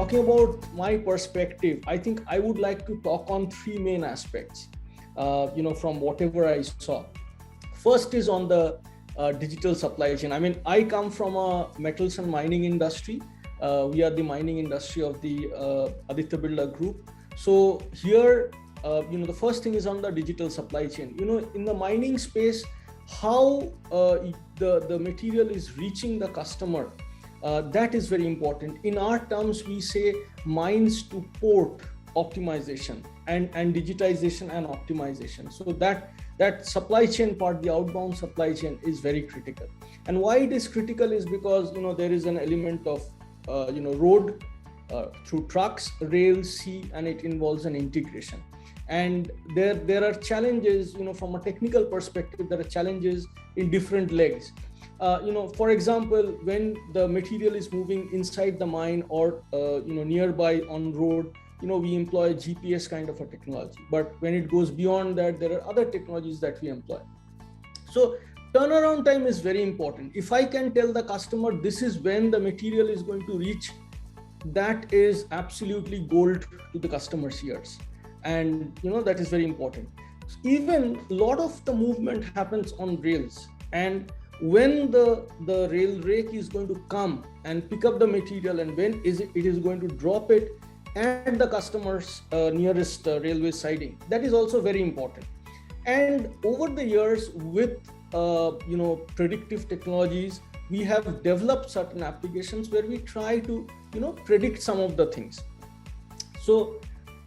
talking about my perspective, I think I would like to talk on three main aspects, from whatever I saw. First is on the digital supply chain. I mean, I come from a metals and mining industry. We are the mining industry of the Aditya Birla group. So here, the first thing is on the digital supply chain. In the mining space, how the material is reaching the customer, that is very important. In our terms, we say mines to port optimization and digitization and optimization. So that supply chain part, the outbound supply chain, is very critical. And why it is critical is because there is an element of road through trucks, rail, sea, and it involves an integration. And there are challenges, from a technical perspective, there are challenges in different legs. For example, when the material is moving inside the mine or nearby on road, we employ GPS kind of a technology. But when it goes beyond that, there are other technologies that we employ. So turnaround time is very important. If I can tell the customer this is when the material is going to reach, that is absolutely gold to the customer's ears. And that is very important. Even a lot of the movement happens on rails, and when the rail rake is going to come and pick up the material, and when it is going to drop it at the customer's nearest railway siding, that is also very important. And over the years, with predictive technologies, we have developed certain applications where we try to predict some of the things. So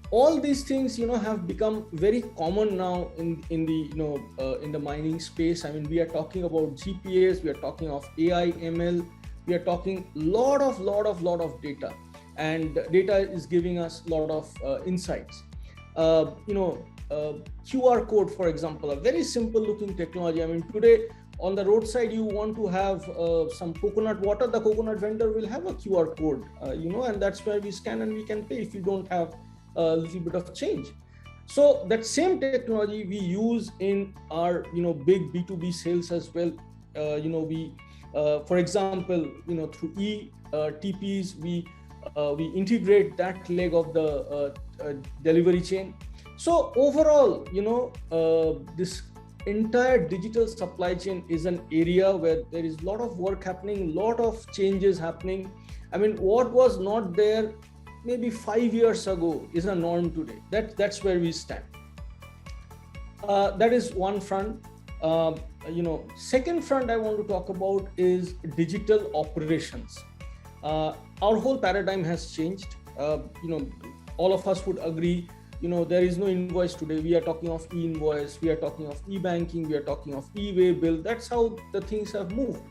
all these things have become very common now in the mining space. I mean, we are talking about GPS, we are talking of AI, ML, we are talking lot of data, and data is giving us a lot of insights. QR code, for example, a very simple looking technology. I mean, today on the roadside, you want to have some coconut water, the coconut vendor will have a QR code, and that's where we scan and we can pay if you don't have a little bit of change. So that same technology we use in our big B2B sales as well. We for example through TPs, we integrate that leg of the delivery chain. So overall, this entire digital supply chain is an area where there is a lot of work happening, a lot of changes happening. I mean, what was not there maybe 5 years ago is a norm today. That's where we stand. That is one front. Second front I want to talk about is digital operations. Our whole paradigm has changed. All of us would agree, there is no invoice today. We are talking of e-invoice, we are talking of e-banking, we are talking of e-way bill. That's how the things have moved.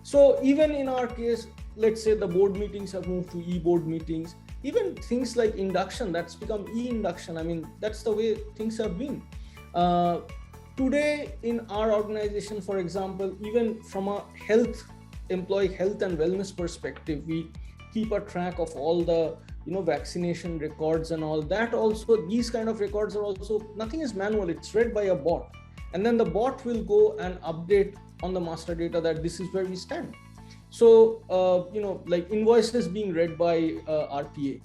So even in our case, let's say the board meetings have moved to e-board meetings. Even things like induction, that's become e-induction. I mean, that's the way things have been. Today in our organization, for example, even from a employee health and wellness perspective, we keep a track of all the vaccination records and all that. Also, these kind of records are also, nothing is manual, it's read by a bot. And then the bot will go and update on the master data that this is where we stand. So, like invoices being read by RPA.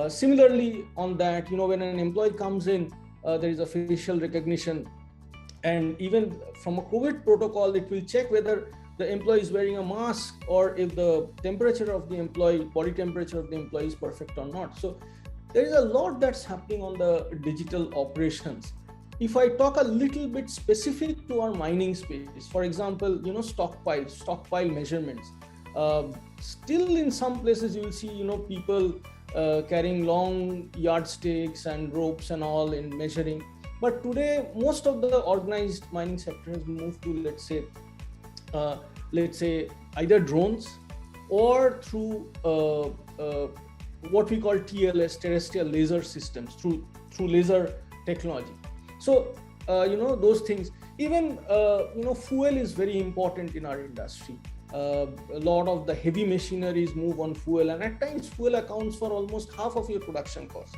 Similarly on that, when an employee comes in, there is a facial recognition. And even from a COVID protocol, it will check whether the employee is wearing a mask or if the temperature of the employee, body temperature of the employee is perfect or not. So there is a lot that's happening on the digital operations. If I talk a little bit specific to our mining space, for example, stockpile measurements. Still in some places you will see, people carrying long yardsticks and ropes and all in measuring. But today, most of the organized mining sector has moved to, let's say either drones or through what we call TLS, terrestrial laser systems, through laser technology. So, those things, even, fuel is very important in our industry. A lot of the heavy machineries move on fuel, and at times fuel accounts for almost half of your production cost.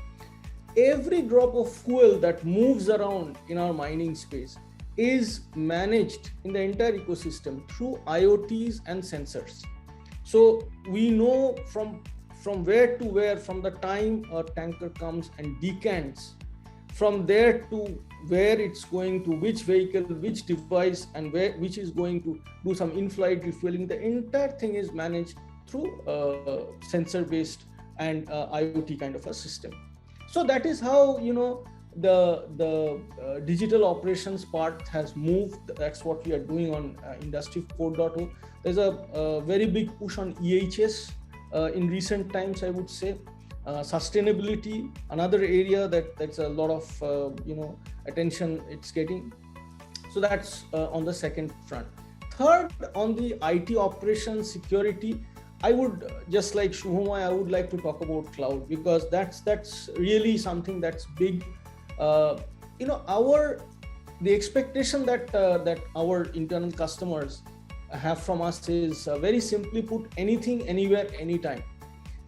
Every drop of fuel that moves around in our mining space is managed in the entire ecosystem through IoTs and sensors. So we know from from where to where, from the time a tanker comes and decants, from there to where it's going to, which vehicle, which device, and which is going to do some in-flight refueling. The entire thing is managed through sensor-based and IoT kind of a system. So that is how, the digital operations part has moved. That's what we are doing on Industry 4.0. There's a very big push on EHS in recent times, I would say. Sustainability, another area that's a lot of attention it's getting. So that's on the second front. Third, on the IT operations security, I would, just like Shubhamay, I would like to talk about cloud, because that's really something that's big. The expectation that our internal customers have from us is very simply put, anything, anywhere, anytime.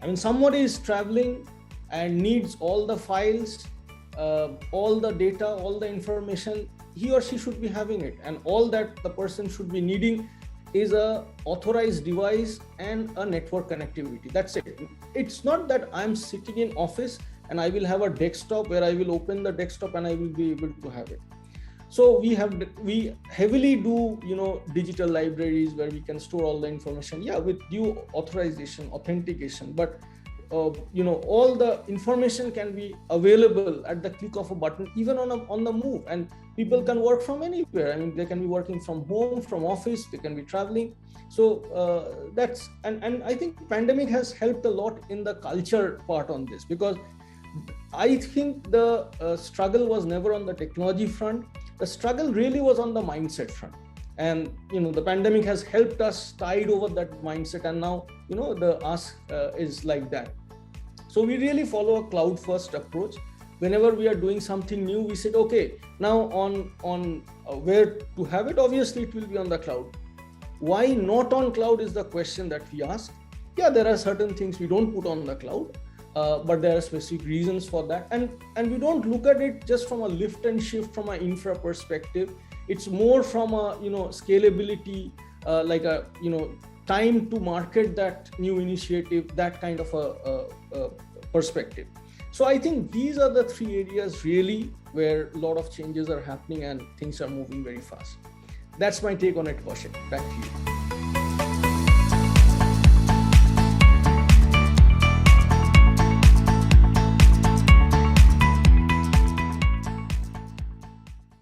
I mean, somebody is traveling and needs all the files, all the data, all the information, he or she should be having it. And all that the person should be needing is a authorized device and a network connectivity. That's it. It's not that I'm sitting in office and I will have a desktop where I will open the desktop and I will be able to have it. So we heavily do, digital libraries where we can store all the information, with due authorization, authentication, but all the information can be available at the click of a button, even on the move, and people can work from anywhere. I mean, they can be working from home, from office, they can be traveling. So that's, and I think pandemic has helped a lot in the culture part on this, because I think the struggle was never on the technology front. The struggle really was on the mindset front. And, the pandemic has helped us tide over that mindset. And now, the ask is like that. So we really follow a cloud first approach. Whenever we are doing something new, we said, okay, now on where to have it, obviously it will be on the cloud. Why not on cloud is the question that we ask. Yeah, there are certain things we don't put on the cloud. But there are specific reasons for that, and we don't look at it just from a lift and shift from an infra perspective. It's more from a scalability, like a time to market that new initiative, that kind of a perspective. So I think these are the three areas really where a lot of changes are happening and things are moving very fast. That's my take on it, Kaushik. Back to you.